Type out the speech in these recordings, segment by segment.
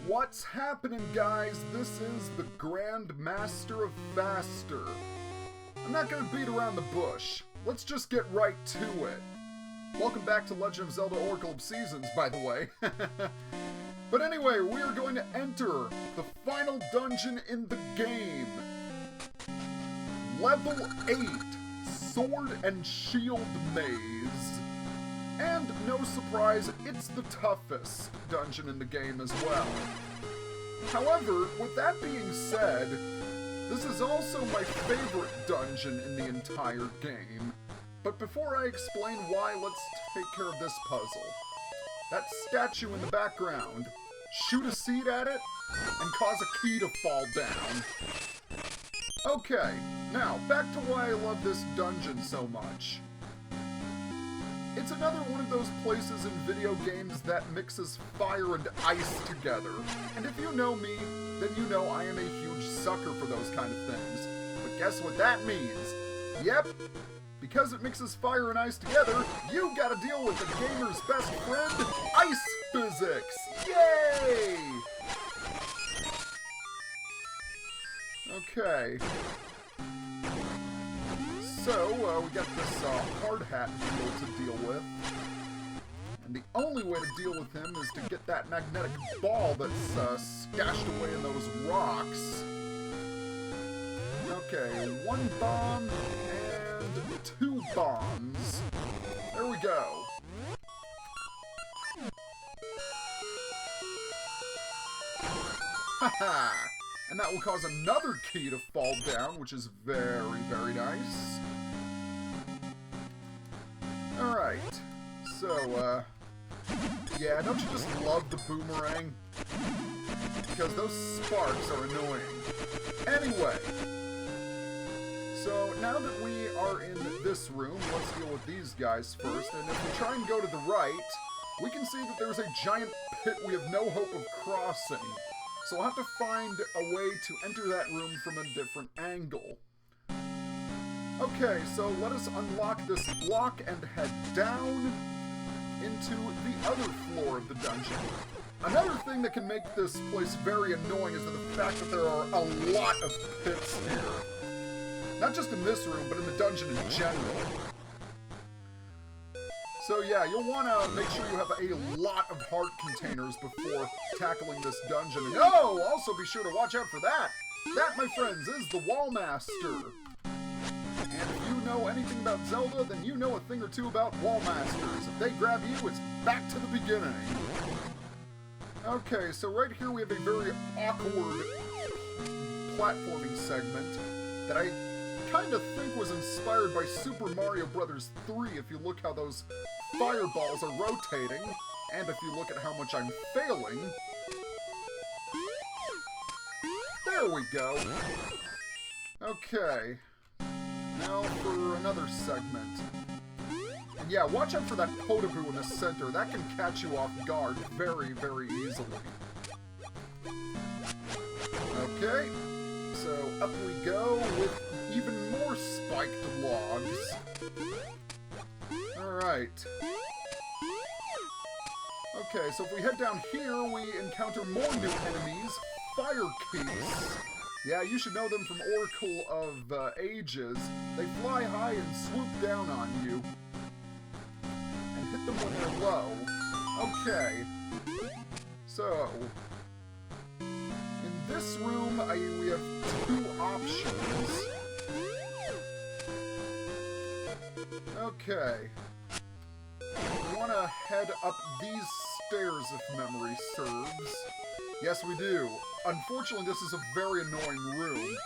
What's happening, guys? This is the Grand Master of Faster. I'm not gonna beat around the bush. Let's just get right to it. Welcome back to Legend of Zelda Oracle of Seasons, by the way. But anyway, we are going to enter the final dungeon in the game. Level 8, Sword and Shield Maze. And, no surprise, it's the toughest dungeon in the game as well. However, with that being said, this is also my favorite dungeon in the entire game. But before I explain why, let's take care of this puzzle. That statue in the background. Shoot a seed at it, and cause a key to fall down. Okay, now, back to why I love this dungeon so much. It's another one of those places in video games that mixes fire and ice together. And if you know me, then you know I am a huge sucker for those kind of things. But guess what that means? Yep, because it mixes fire and ice together, you gotta deal with the gamer's best friend, ice physics! Yay! Okay. So, we got this hard hat deal to deal with. And the only way to deal with him is to get that magnetic ball that's stashed away in those rocks. Okay, 1 bomb and 2 bombs. There we go. Haha! And that will cause another key to fall down, which is very, very nice. Alright, so, yeah, don't you just love the boomerang? Because those sparks are annoying. Anyway, so now that we are in this room, let's deal with these guys first. And if we try and go to the right, we can see that there's a giant pit we have no hope of crossing. So we'll have to find a way to enter that room from a different angle. Okay, so let us unlock this block and head down into the other floor of the dungeon. Another thing that can make this place very annoying is the fact that there are a lot of pits here. Not just in this room, but in the dungeon in general. So yeah, you'll want to make sure you have a lot of heart containers before tackling this dungeon. And oh, also be sure to watch out for that! That, my friends, is the Wall Master. And if you know anything about Zelda, then you know a thing or two about Wall Masters. If they grab you, it's back to the beginning. Okay, so right here we have a very awkward platforming segment that I kind of think was inspired by Super Mario Bros. 3 if you look how those fireballs are rotating, and if you look at how much I'm failing. There we go. Okay. Now for another segment. And yeah, watch out for that Potaboo in the center. That can catch you off guard very, very easily. Okay. So up we go with even more spiked logs. Alright. Okay, so if we head down here, we encounter more new enemies. Fire keys. Yeah, you should know them from Oracle of Ages. They fly high and swoop down on you. And hit them when they're low. Okay. So, in this room, we have 2 options. Okay. We want to head up these stairs if memory serves. Yes, we do. Unfortunately, this is a very annoying room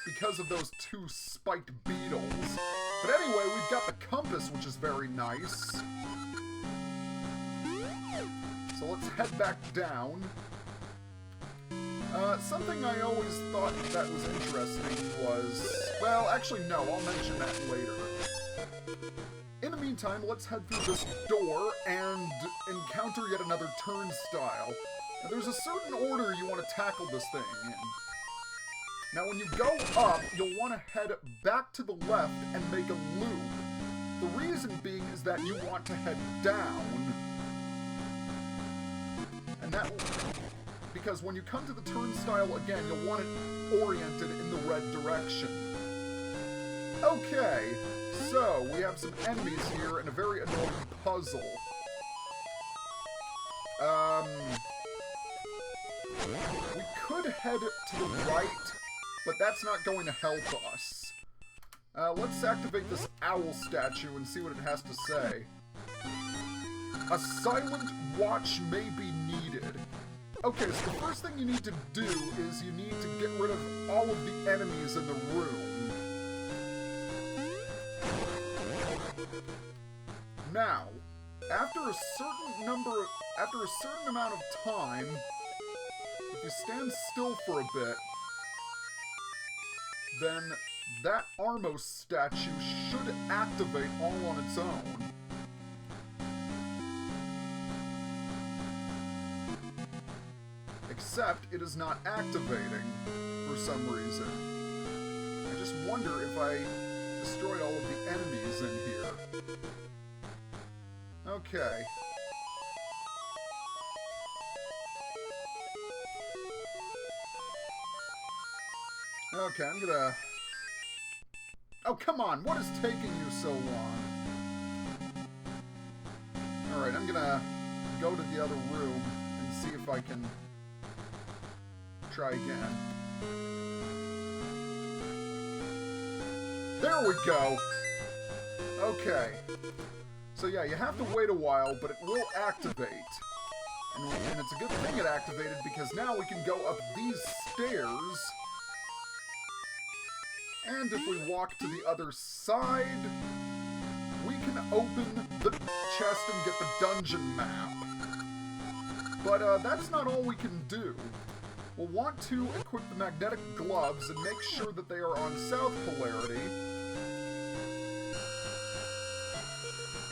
because of those 2 spiked beetles. But anyway, we've got the compass, which is very nice. So let's head back down. Something I always thought that was interesting was... Well, actually, no, I'll mention that later. In the meantime, let's head through this door and encounter yet another turnstile. Now, there's a certain order you want to tackle this thing in. Now, when you go up, you'll want to head back to the left and make a loop. The reason being is that you want to head down. And that will... because when you come to the turnstile again, you'll want it oriented in the red direction. Okay, so we have some enemies here and a very annoying puzzle. We could head to the right, but that's not going to help us. Let's activate this owl statue and see what it has to say. A silent watch may be needed. Okay, so the first thing you need to do is you need to get rid of all of the enemies in the room. Now, after a certain amount of time, if you stand still for a bit, then that Armos statue should activate all on its own. Except it is not activating for some reason. I just wonder if I destroyed all of the enemies in here. Okay. Okay, I'm gonna... Oh, come on! What is taking you so long? Alright, I'm gonna go to the other room and see if I can try again. There we go! Okay. So yeah, you have to wait a while, but it will activate. And it's a good thing it activated, because now we can go up these stairs. And if we walk to the other side, we can open the chest and get the dungeon map. But that's not all we can do. We'll want to equip the magnetic gloves and make sure that they are on south polarity.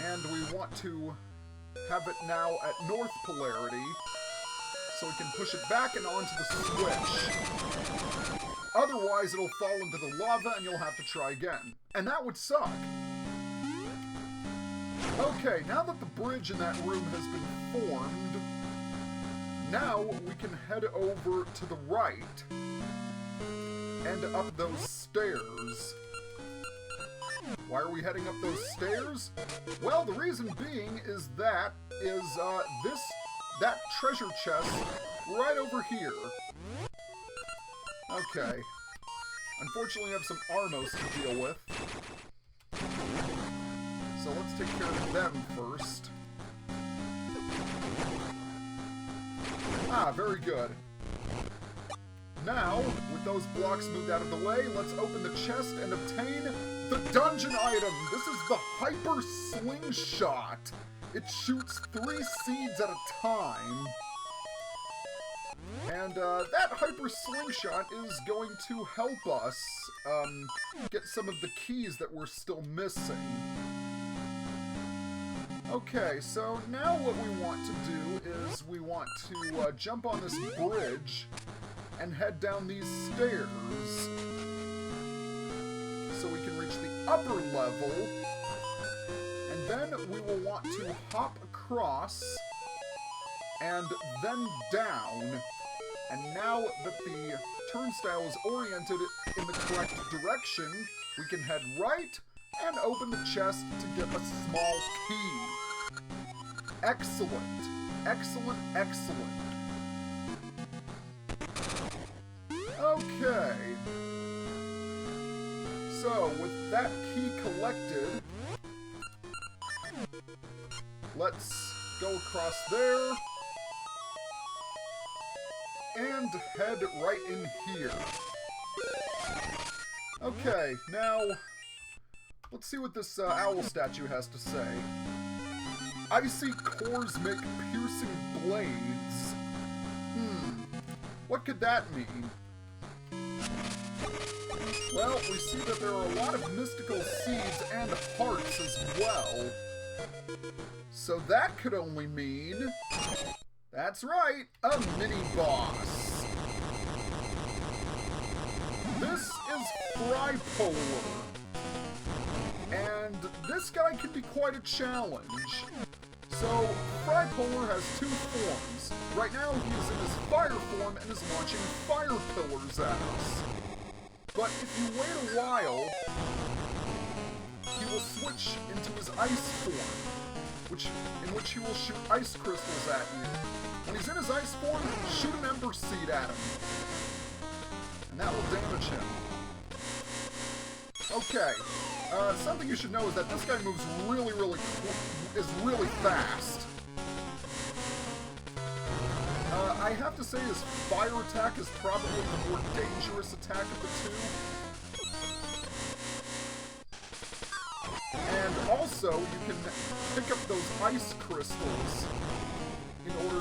And we want to have it now at north polarity, so we can push it back and onto the switch. Otherwise, it'll fall into the lava and you'll have to try again. And that would suck. Okay, now that the bridge in that room has been formed, now we can head over to the right and up those stairs. Why are we heading up those stairs? Well, the reason being is that treasure chest right over here. Okay. Unfortunately, I have some Armos to deal with. So let's take care of them first. Ah, very good. Now, with those blocks moved out of the way, let's open the chest and obtain the dungeon item! This is the Hyper Slingshot! It shoots 3 seeds at a time. And that Hyper Slingshot is going to help us get some of the keys that we're still missing. Okay, so now what we want to do is we want to jump on this bridge and head down these stairs so we can reach the upper level, and then we will want to hop across and then down. And now that the turnstile is oriented in the correct direction, we can head right and open the chest to get a small key. Excellent. Excellent, excellent. Okay. So, with that key collected, let's go across there and head right in here. Okay, now let's see what this owl statue has to say. Icy cores make piercing blades. What could that mean? Well, we see that there are a lot of mystical seeds and hearts as well. So that could only mean... That's right, a mini-boss. This is Tripolar. And this guy can be quite a challenge. So, Frypolar has two forms. Right now, he is in his fire form and is launching fire pillars at us. But if you wait a while, he will switch into his ice form, in which he will shoot ice crystals at you. When he's in his ice form, shoot an Ember Seed at him. And that will damage him. Okay. Something you should know is that this guy moves is really fast. I have to say his fire attack is probably the more dangerous attack of the two. And also, you can pick up those ice crystals in order to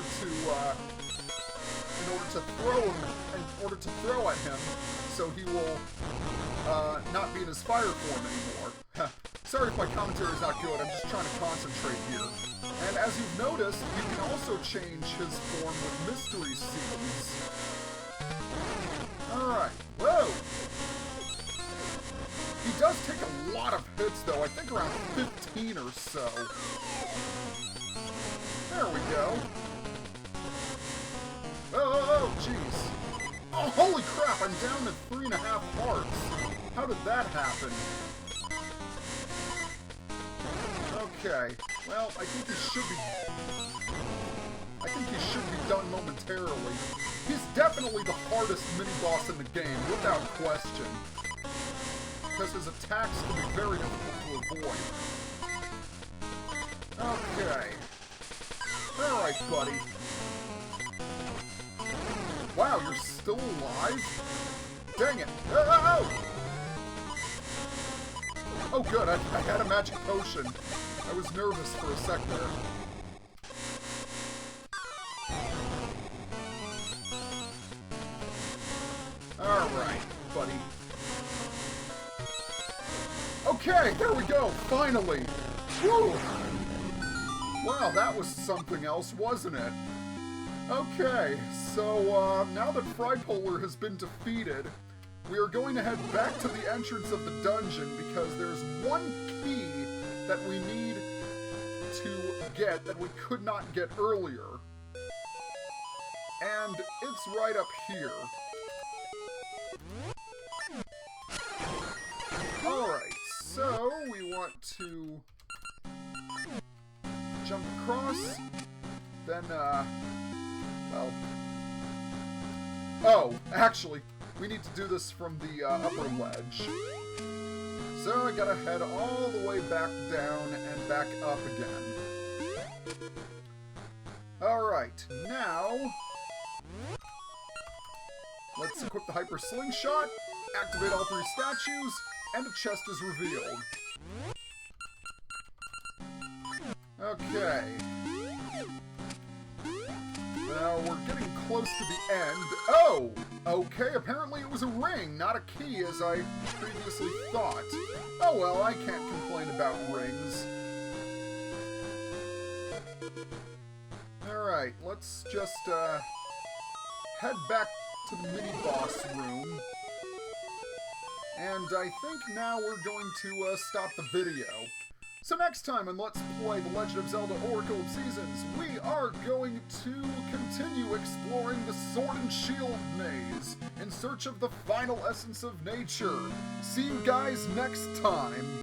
throw at him, so he will not be in his fire form anymore. Sorry if my commentary is not good, I'm just trying to concentrate here. And as you've noticed, you can also change his form with Mystery Seeds. Alright, whoa! He does take a lot of hits though, I think around 15 or so. There we go. Oh, jeez. Oh, holy crap, I'm down to 3.5 hearts. How did that happen? Okay, well, I think he should be done momentarily. He's definitely the hardest mini-boss in the game, without question. Because his attacks can be very difficult to avoid. Okay. Alright, buddy. Wow, you're still alive? Dang it! Oh! Oh good, I had a magic potion. I was nervous for a sec there. Alright, buddy. Okay, there we go, finally! Woo! Wow, that was something else, wasn't it? Okay, so now that Frypolar has been defeated, we are going to head back to the entrance of the dungeon because there's one key that we need to get that we could not get earlier. And it's right up here. Alright, so we want to jump across, then, well... Oh, actually, we need to do this from the upper ledge. So I gotta head all the way back down and back up again. Alright, now... let's equip the Hyper Slingshot, activate all 3 statues, and a chest is revealed. Okay. Now, we're getting close to the end. Oh! Okay, apparently it was a ring, not a key, as I previously thought. Oh well, I can't complain about rings. Alright, let's just, head back to the mini-boss room. And I think now we're going to, stop the video. So next time on Let's Play The Legend of Zelda Oracle of Seasons, we are going to continue exploring the Sword and Shield maze in search of the final essence of nature. See you guys next time!